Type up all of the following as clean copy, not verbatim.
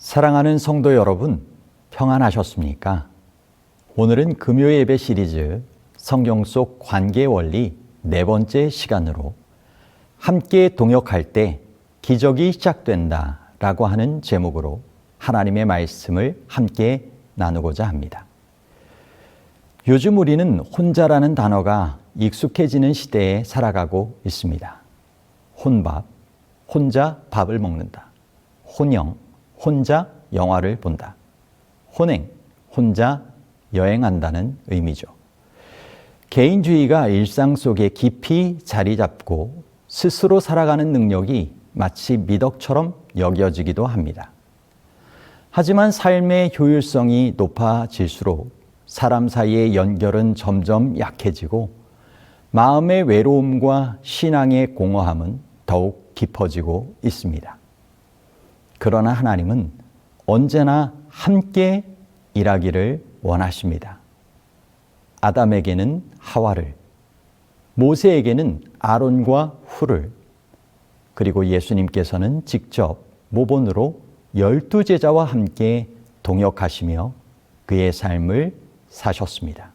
사랑하는 성도 여러분, 평안하셨습니까? 오늘은 금요 예배 시리즈 성경 속 관계 원리 네 번째 시간으로 함께 동역할 때 기적이 시작된다 라고 하는 제목으로 하나님의 말씀을 함께 나누고자 합니다. 요즘 우리는 혼자라는 단어가 익숙해지는 시대에 살아가고 있습니다. 혼밥, 혼자 밥을 먹는다. 혼영, 혼자 영화를 본다. 혼행, 혼자 여행한다는 의미죠. 개인주의가 일상 속에 깊이 자리 잡고 스스로 살아가는 능력이 마치 미덕처럼 여겨지기도 합니다. 하지만 삶의 효율성이 높아질수록 사람 사이의 연결은 점점 약해지고 마음의 외로움과 신앙의 공허함은 더욱 깊어지고 있습니다. 그러나 하나님은 언제나 함께 일하기를 원하십니다. 아담에게는 하와를, 모세에게는 아론과 훌을, 그리고 예수님께서는 직접 모본으로 12제자와 함께 동역하시며 그의 삶을 사셨습니다.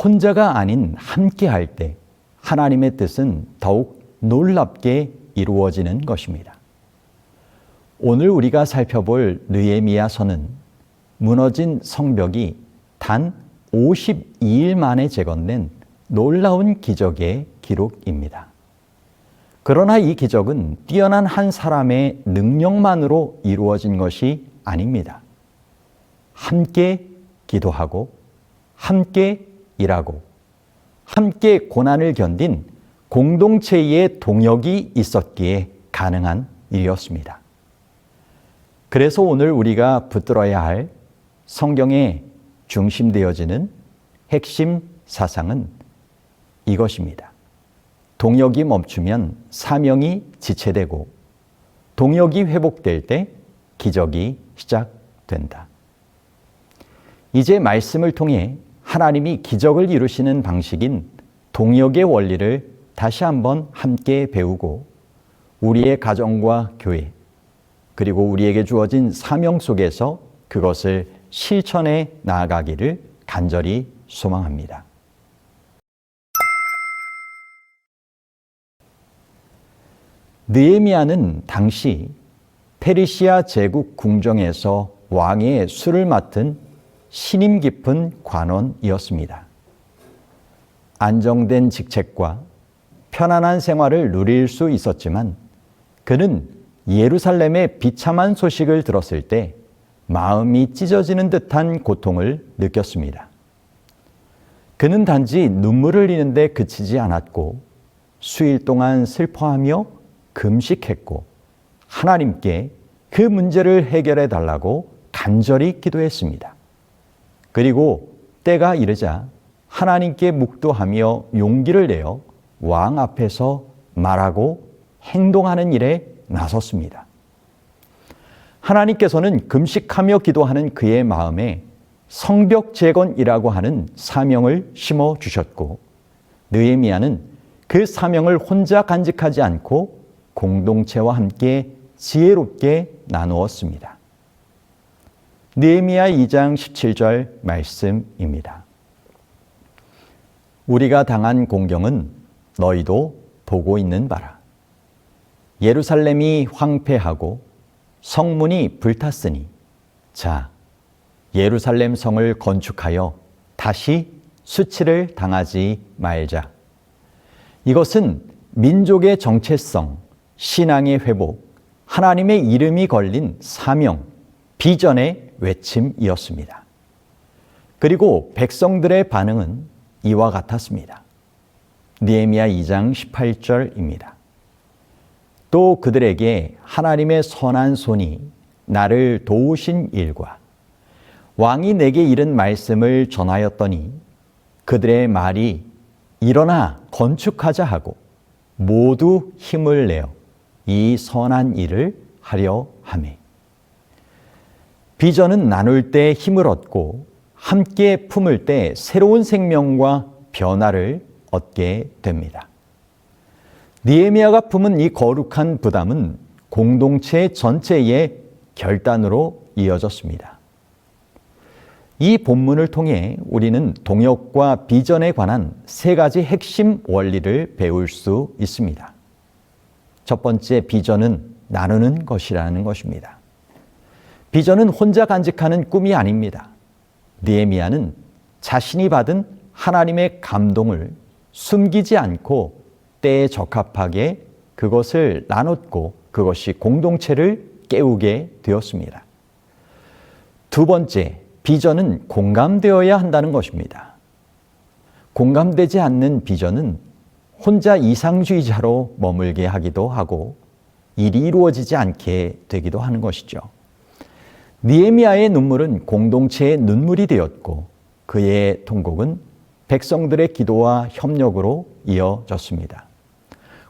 혼자가 아닌 함께 할 때 하나님의 뜻은 더욱 놀랍게 이루어지는 것입니다. 오늘 우리가 살펴볼 느헤미야서는 무너진 성벽이 단 52일 만에 재건된 놀라운 기적의 기록입니다. 그러나 이 기적은 뛰어난 한 사람의 능력만으로 이루어진 것이 아닙니다. 함께 기도하고, 함께 일하고, 함께 고난을 견딘 공동체의 동역이 있었기에 가능한 일이었습니다. 그래서 오늘 우리가 붙들어야 할 성경에 중심되어지는 핵심 사상은 이것입니다. 동역이 멈추면 사명이 지체되고 동역이 회복될 때 기적이 시작된다. 이제 말씀을 통해 하나님이 기적을 이루시는 방식인 동역의 원리를 다시 한번 함께 배우고 우리의 가정과 교회 그리고 우리에게 주어진 사명 속에서 그것을 실천해 나아가기를 간절히 소망합니다. 느헤미야는 당시 페르시아 제국 궁정에서 왕의 술을 맡은 신임 깊은 관원이었습니다. 안정된 직책과 편안한 생활을 누릴 수 있었지만 그는 예루살렘의 비참한 소식을 들었을 때 마음이 찢어지는 듯한 고통을 느꼈습니다. 그는 단지 눈물을 흘리는데 그치지 않았고 수일 동안 슬퍼하며 금식했고 하나님께 그 문제를 해결해 달라고 간절히 기도했습니다. 그리고 때가 이르자 하나님께 묵도하며 용기를 내어 왕 앞에서 말하고 행동하는 일에 나섰습니다. 하나님께서는 금식하며 기도하는 그의 마음에 성벽 재건이라고 하는 사명을 심어 주셨고 느헤미야는 그 사명을 혼자 간직하지 않고 공동체와 함께 지혜롭게 나누었습니다. 느헤미야 2장 17절 말씀입니다. 우리가 당한 공경은 너희도 보고 있는 바라. 예루살렘이 황폐하고 성문이 불탔으니 자, 예루살렘 성을 건축하여 다시 수치를 당하지 말자. 이것은 민족의 정체성, 신앙의 회복, 하나님의 이름이 걸린 사명, 비전의 외침이었습니다. 그리고 백성들의 반응은 이와 같았습니다. 느헤미야 2장 18절입니다. 또 그들에게 하나님의 선한 손이 나를 도우신 일과 왕이 내게 이른 말씀을 전하였더니 그들의 말이 일어나 건축하자 하고 모두 힘을 내어 이 선한 일을 하려 하매. 비전은 나눌 때 힘을 얻고 함께 품을 때 새로운 생명과 변화를 얻게 됩니다. 느헤미야가 품은 이 거룩한 부담은 공동체 전체의 결단으로 이어졌습니다. 이 본문을 통해 우리는 동역과 비전에 관한 세 가지 핵심 원리를 배울 수 있습니다. 첫 번째, 비전은 나누는 것이라는 것입니다. 비전은 혼자 간직하는 꿈이 아닙니다. 느헤미야는 자신이 받은 하나님의 감동을 숨기지 않고 때에 적합하게 그것을 나눴고 그것이 공동체를 깨우게 되었습니다. 두 번째, 비전은 공감되어야 한다는 것입니다. 공감되지 않는 비전은 혼자 이상주의자로 머물게 하기도 하고 일이 이루어지지 않게 되기도 하는 것이죠. 느헤미야의 눈물은 공동체의 눈물이 되었고 그의 통곡은 백성들의 기도와 협력으로 이어졌습니다.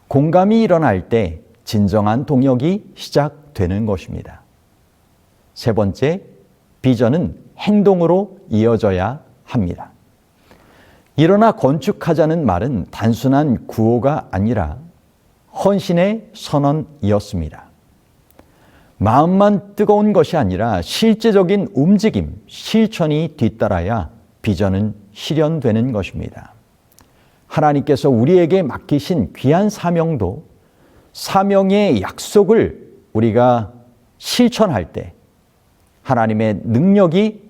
공감이 일어날 때 진정한 동역이 시작되는 것입니다. 세 번째, 비전은 행동으로 이어져야 합니다. 일어나 건축하자는 말은 단순한 구호가 아니라 헌신의 선언이었습니다. 마음만 뜨거운 것이 아니라 실제적인 움직임, 실천이 뒤따라야 비전은 실현되는 것입니다. 하나님께서 우리에게 맡기신 귀한 사명도 사명의 약속을 우리가 실천할 때 하나님의 능력이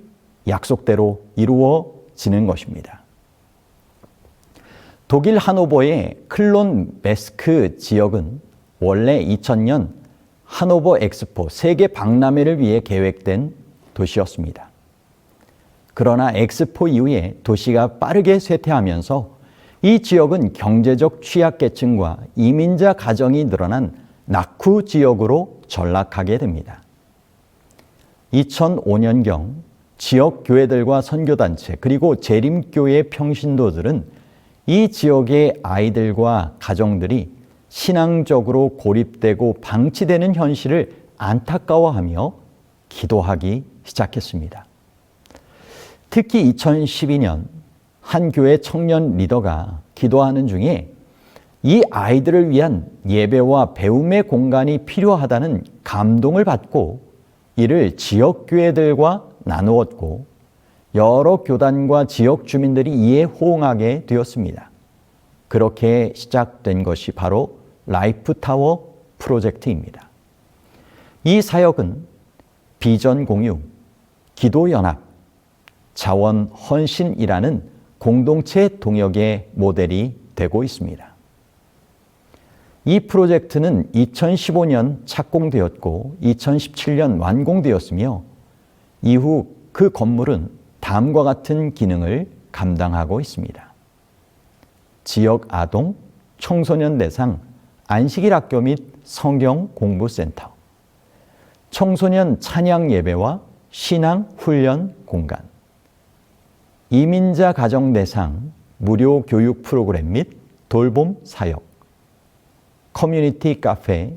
약속대로 이루어지는 것입니다. 독일 하노버의 클론 메스크 지역은 원래 2000년 하노버 엑스포 세계 박람회를 위해 계획된 도시였습니다. 그러나 엑스포 이후에 도시가 빠르게 쇠퇴하면서 이 지역은 경제적 취약계층과 이민자 가정이 늘어난 낙후 지역으로 전락하게 됩니다. 2005년경 지역 교회들과 선교단체 그리고 재림교회 평신도들은 이 지역의 아이들과 가정들이 신앙적으로 고립되고 방치되는 현실을 안타까워하며 기도하기 시작했습니다. 특히 2012년 한 교회 청년 리더가 기도하는 중에 이 아이들을 위한 예배와 배움의 공간이 필요하다는 감동을 받고 이를 지역 교회들과 나누었고 여러 교단과 지역 주민들이 이에 호응하게 되었습니다. 그렇게 시작된 것이 바로 라이프타워 프로젝트입니다. 이 사역은 비전 공유, 기도 연합, 자원 헌신이라는 공동체 동역의 모델이 되고 있습니다. 이 프로젝트는 2015년 착공되었고 2017년 완공되었으며 이후 그 건물은 다음과 같은 기능을 감당하고 있습니다. 지역 아동, 청소년 대상 안식일 학교 및 성경 공부센터, 청소년 찬양 예배와 신앙 훈련 공간, 이민자 가정 대상 무료 교육 프로그램 및 돌봄 사역, 커뮤니티 카페,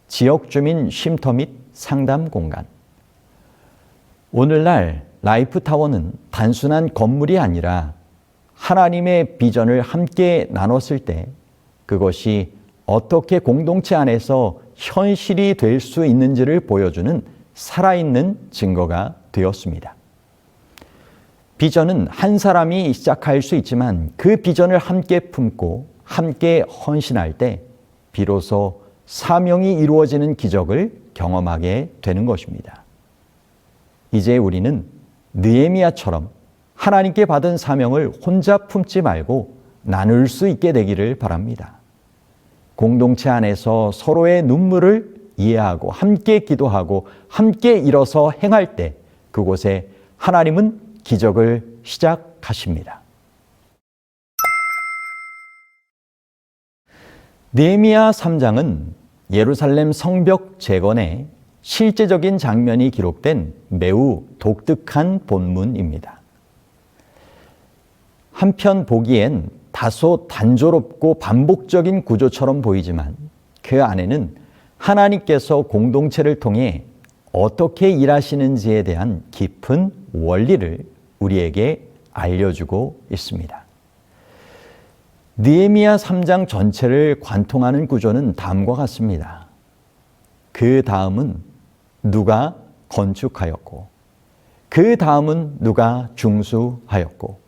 지역 주민 쉼터 및 상담 공간. 오늘날 라이프타워는 단순한 건물이 아니라 하나님의 비전을 함께 나눴을 때 그것이 어떻게 공동체 안에서 현실이 될 수 있는지를 보여주는 살아있는 증거가 되었습니다. 비전은 한 사람이 시작할 수 있지만 그 비전을 함께 품고 함께 헌신할 때 비로소 사명이 이루어지는 기적을 경험하게 되는 것입니다. 이제 우리는 느헤미야처럼 하나님께 받은 사명을 혼자 품지 말고 나눌 수 있게 되기를 바랍니다. 공동체 안에서 서로의 눈물을 이해하고 함께 기도하고 함께 일어서 행할 때 그곳에 하나님은 기적을 시작하십니다. 느헤미야 3장은 예루살렘 성벽 재건의 실제적인 장면이 기록된 매우 독특한 본문입니다. 한편 보기엔 다소 단조롭고 반복적인 구조처럼 보이지만 그 안에는 하나님께서 공동체를 통해 어떻게 일하시는지에 대한 깊은 원리를 우리에게 알려주고 있습니다. 느헤미야 3장 전체를 관통하는 구조는 다음과 같습니다. 그 다음은 누가 건축하였고 그 다음은 누가 중수하였고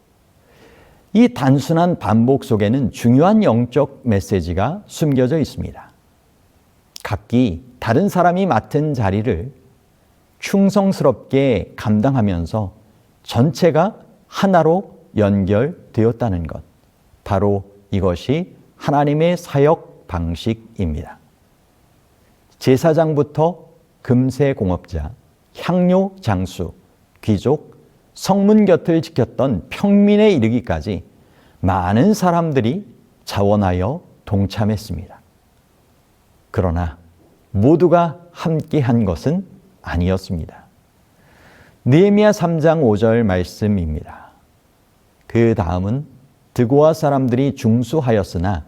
이 단순한 반복 속에는 중요한 영적 메시지가 숨겨져 있습니다. 각기 다른 사람이 맡은 자리를 충성스럽게 감당하면서 전체가 하나로 연결되었다는 것. 바로 이것이 하나님의 사역 방식입니다. 제사장부터 금세공업자, 향료 장수, 귀족, 성문 곁을 지켰던 평민에 이르기까지 많은 사람들이 자원하여 동참했습니다. 그러나 모두가 함께한 것은 아니었습니다. 느헤미야 3장 5절 말씀입니다. 그 다음은 드고아 사람들이 중수하였으나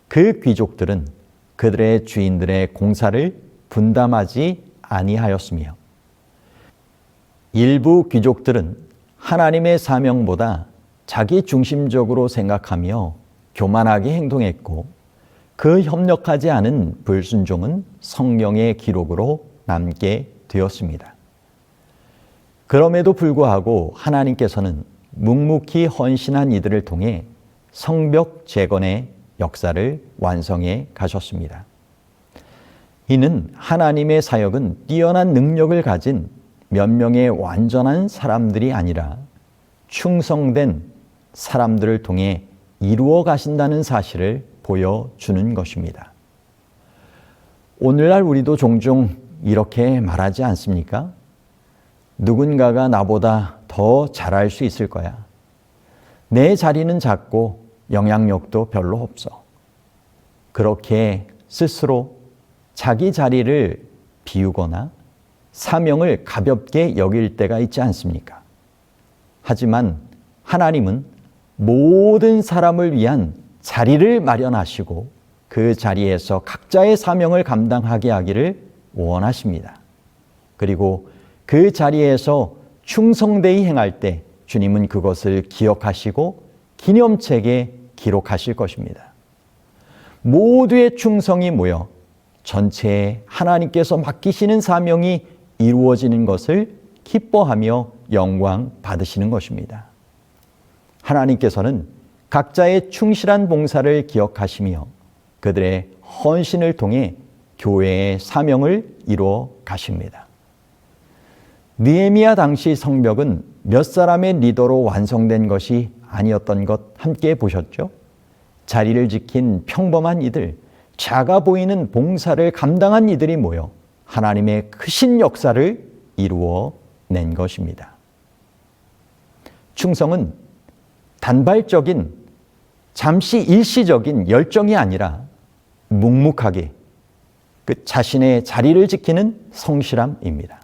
그 귀족들은 그들의 주인들의 공사를 분담하지 아니하였으며 일부 귀족들은 하나님의 사명보다 자기 중심적으로 생각하며 교만하게 행동했고 그 협력하지 않은 불순종은 성경의 기록으로 남게 되었습니다. 그럼에도 불구하고 하나님께서는 묵묵히 헌신한 이들을 통해 성벽 재건의 역사를 완성해 가셨습니다. 이는 하나님의 사역은 뛰어난 능력을 가진 몇 명의 완전한 사람들이 아니라 충성된 사람들을 통해 이루어 가신다는 사실을 보여주는 것입니다. 오늘날 우리도 종종 이렇게 말하지 않습니까? 누군가가 나보다 더 잘할 수 있을 거야. 내 자리는 작고 영향력도 별로 없어. 그렇게 스스로 자기 자리를 비우거나 사명을 가볍게 여길 때가 있지 않습니까? 하지만 하나님은 모든 사람을 위한 자리를 마련하시고 그 자리에서 각자의 사명을 감당하게 하기를 원하십니다. 그리고 그 자리에서 충성되이 행할 때 주님은 그것을 기억하시고 기념책에 기록하실 것입니다. 모두의 충성이 모여 전체에 하나님께서 맡기시는 사명이 이루어지는 것을 기뻐하며 영광 받으시는 것입니다. 하나님께서는 각자의 충실한 봉사를 기억하시며 그들의 헌신을 통해 교회의 사명을 이루어 가십니다. 느헤미야 당시 성벽은 몇 사람의 리더로 완성된 것이 아니었던 것 함께 보셨죠? 자리를 지킨 평범한 이들, 작아 보이는 봉사를 감당한 이들이 모여 하나님의 크신 역사를 이루어 낸 것입니다. 충성은 단발적인, 잠시 일시적인 열정이 아니라 묵묵하게 그 자신의 자리를 지키는 성실함입니다.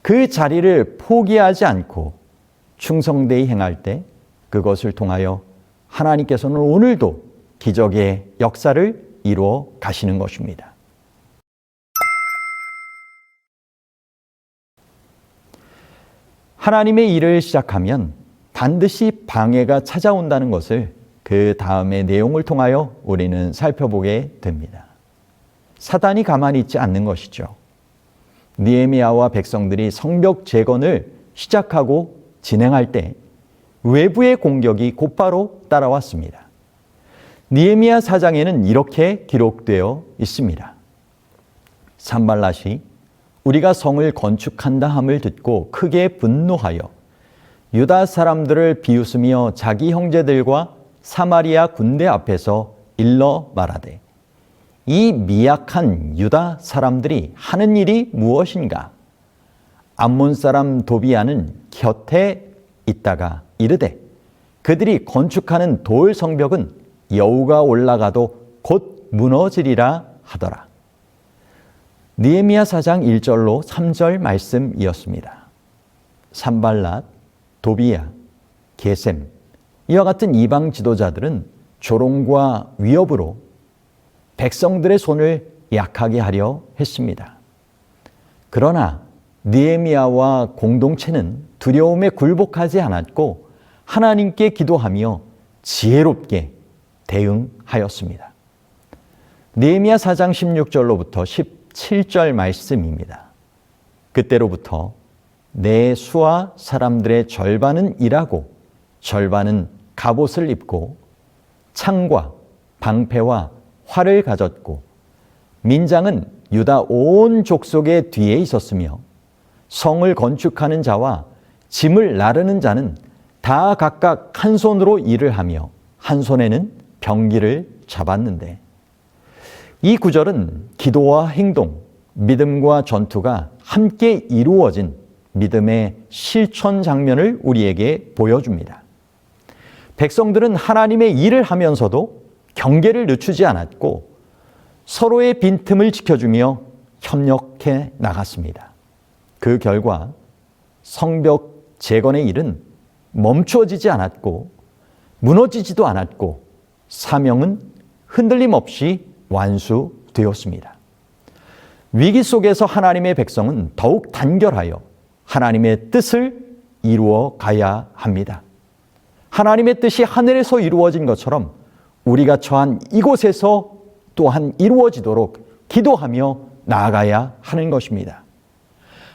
그 자리를 포기하지 않고 충성되이 행할 때 그것을 통하여 하나님께서는 오늘도 기적의 역사를 이루어 가시는 것입니다. 하나님의 일을 시작하면 반드시 방해가 찾아온다는 것을 그 다음의 내용을 통하여 우리는 살펴보게 됩니다. 사단이 가만히 있지 않는 것이죠. 느헤미야와 백성들이 성벽 재건을 시작하고 진행할 때 외부의 공격이 곧바로 따라왔습니다. 느헤미야 4장에는 이렇게 기록되어 있습니다. 산발랏이 우리가 성을 건축한다 함을 듣고 크게 분노하여 유다 사람들을 비웃으며 자기 형제들과 사마리아 군대 앞에서 일러 말하되 이 미약한 유다 사람들이 하는 일이 무엇인가? 암몬 사람 도비야는 곁에 있다가 이르되 그들이 건축하는 돌 성벽은 여우가 올라가도 곧 무너지리라 하더라. 느헤미야 4장 1절로 3절 말씀이었습니다. 산발랏, 도비야, 게셈 이와 같은 이방 지도자들은 조롱과 위협으로 백성들의 손을 약하게 하려 했습니다. 그러나 느헤미야와 공동체는 두려움에 굴복하지 않았고 하나님께 기도하며 지혜롭게 대응하였습니다. 느헤미야 4장 16절로부터 37절 말씀입니다. 그때로부터 내 수하 사람들의 절반은 일하고 절반은 갑옷을 입고 창과 방패와 활을 가졌고 민장은 유다 온 족속의 뒤에 있었으며 성을 건축하는 자와 짐을 나르는 자는 다 각각 한 손으로 일을 하며 한 손에는 병기를 잡았는데, 이 구절은 기도와 행동, 믿음과 전투가 함께 이루어진 믿음의 실천 장면을 우리에게 보여줍니다. 백성들은 하나님의 일을 하면서도 경계를 늦추지 않았고 서로의 빈틈을 지켜주며 협력해 나갔습니다. 그 결과 성벽 재건의 일은 멈춰지지 않았고 무너지지도 않았고 사명은 흔들림 없이 완수되었습니다. 위기 속에서 하나님의 백성은 더욱 단결하여 하나님의 뜻을 이루어 가야 합니다. 하나님의 뜻이 하늘에서 이루어진 것처럼 우리가 처한 이곳에서 또한 이루어지도록 기도하며 나아가야 하는 것입니다.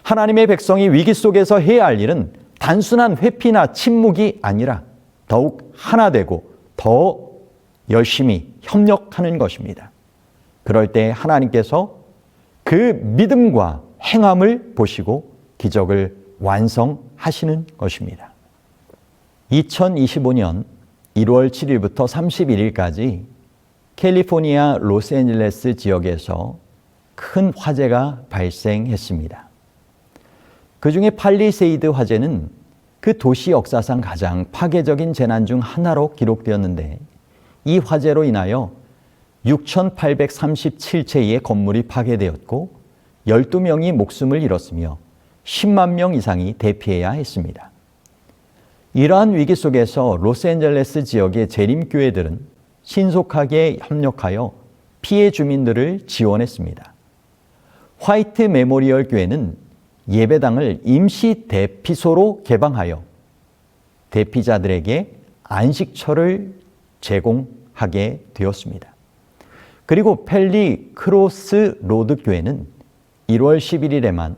하나님의 백성이 위기 속에서 해야 할 일은 단순한 회피나 침묵이 아니라 더욱 하나 되고 더 열심히 협력하는 것입니다. 그럴 때 하나님께서 그 믿음과 행함을 보시고 기적을 완성하시는 것입니다. 2025년 1월 7일부터 31일까지 캘리포니아 로스앤젤레스 지역에서 큰 화재가 발생했습니다. 그 중에 팔리세이드 화재는 그 도시 역사상 가장 파괴적인 재난 중 하나로 기록되었는데, 이 화재로 인하여 6,837채의 건물이 파괴되었고 12명이 목숨을 잃었으며 10만 명 이상이 대피해야 했습니다. 이러한 위기 속에서 로스앤젤레스 지역의 재림교회들은 신속하게 협력하여 피해 주민들을 지원했습니다. 화이트 메모리얼 교회는 예배당을 임시 대피소로 개방하여 대피자들에게 안식처를 제공하게 되었습니다. 그리고 펠리 크로스 로드 교회는 1월 11일에만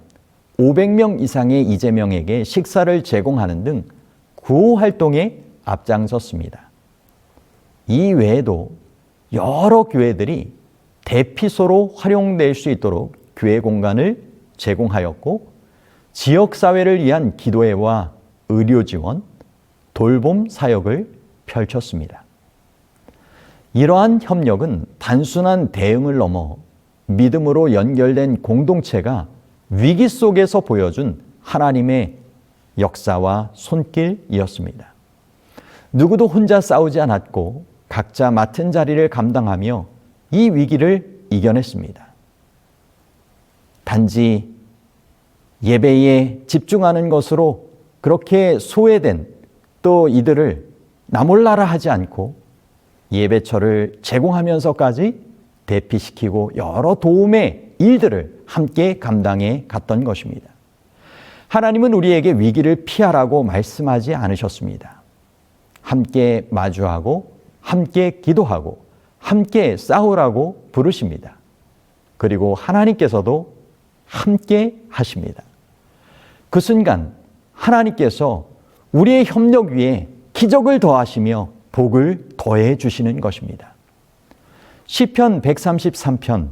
500명 이상의 이재명에게 식사를 제공하는 등 구호 활동에 앞장섰습니다. 이 외에도 여러 교회들이 대피소로 활용될 수 있도록 교회 공간을 제공하였고, 지역사회를 위한 기도회와 의료 지원, 돌봄 사역을 펼쳤습니다. 이러한 협력은 단순한 대응을 넘어 믿음으로 연결된 공동체가 위기 속에서 보여준 하나님의 역사와 손길이었습니다. 누구도 혼자 싸우지 않았고 각자 맡은 자리를 감당하며 이 위기를 이겨냈습니다. 단지 예배에 집중하는 것으로 그렇게 소외된 또 이들을 나몰라라 하지 않고 예배처를 제공하면서까지 대피시키고 여러 도움의 일들을 함께 감당해 갔던 것입니다. 하나님은 우리에게 위기를 피하라고 말씀하지 않으셨습니다. 함께 마주하고 함께 기도하고 함께 싸우라고 부르십니다. 그리고 하나님께서도 함께 하십니다. 그 순간 하나님께서 우리의 협력 위에 기적을 더하시며 복을 더해 주시는 것입니다. 시편 133편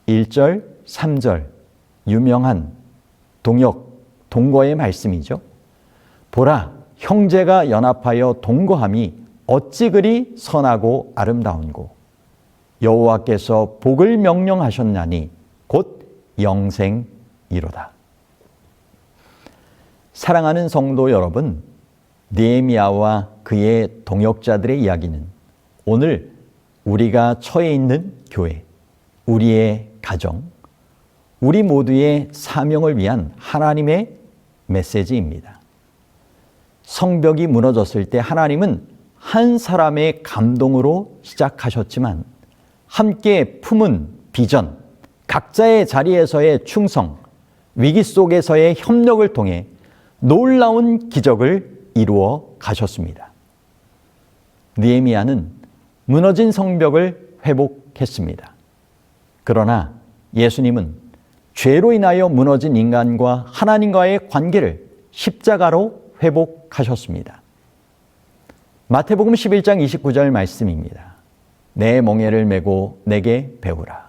1절, 3절 유명한 동거의 말씀이죠. 보라, 형제가 연합하여 동거함이 어찌 그리 선하고 아름다운고, 여호와께서 복을 명령하셨나니 곧 영생이로다. 사랑하는 성도 여러분, 느헤미야와 그의 동역자들의 이야기는 오늘 우리가 처해 있는 교회, 우리의 가정, 우리 모두의 사명을 위한 하나님의 메시지입니다. 성벽이 무너졌을 때 하나님은 한 사람의 감동으로 시작하셨지만 함께 품은 비전, 각자의 자리에서의 충성, 위기 속에서의 협력을 통해 놀라운 기적을 이루어 가셨습니다. 느헤미야는 무너진 성벽을 회복했습니다. 그러나 예수님은 죄로 인하여 무너진 인간과 하나님과의 관계를 십자가로 회복하셨습니다. 마태복음 11장 29절 말씀입니다. 내 멍에를 메고 내게 배우라.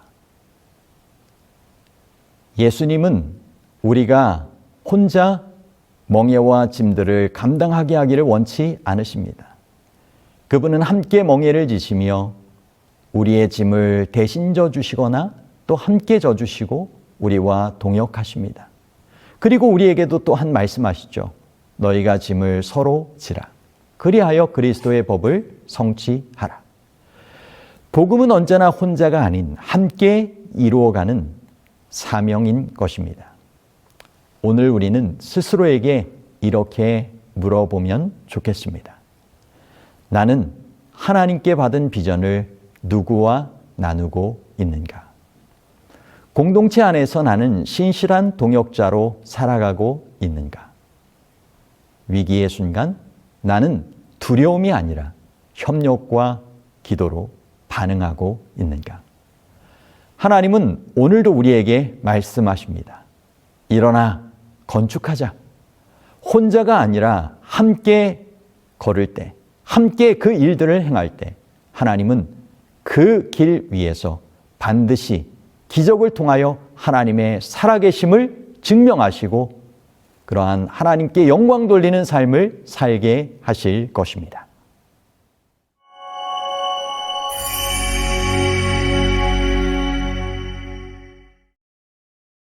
예수님은 우리가 혼자 멍에와 짐들을 감당하게 하기를 원치 않으십니다. 그분은 함께 멍에를 지시며 우리의 짐을 대신 져주시거나 또 함께 져주시고 우리와 동역하십니다. 그리고 우리에게도 또한 말씀하시죠. 너희가 짐을 서로 지라. 그리하여 그리스도의 법을 성취하라. 복음은 언제나 혼자가 아닌 함께 이루어가는 사명인 것입니다. 오늘 우리는 스스로에게 이렇게 물어보면 좋겠습니다. 나는 하나님께 받은 비전을 누구와 나누고 있는가? 공동체 안에서 나는 신실한 동역자로 살아가고 있는가? 위기의 순간 나는 두려움이 아니라 협력과 기도로 반응하고 있는가? 하나님은 오늘도 우리에게 말씀하십니다. 일어나 건축하자. 혼자가 아니라 함께 걸을 때, 함께 그 일들을 행할 때 하나님은 그 길 위에서 반드시 기적을 통하여 하나님의 살아계심을 증명하시고 그러한 하나님께 영광 돌리는 삶을 살게 하실 것입니다.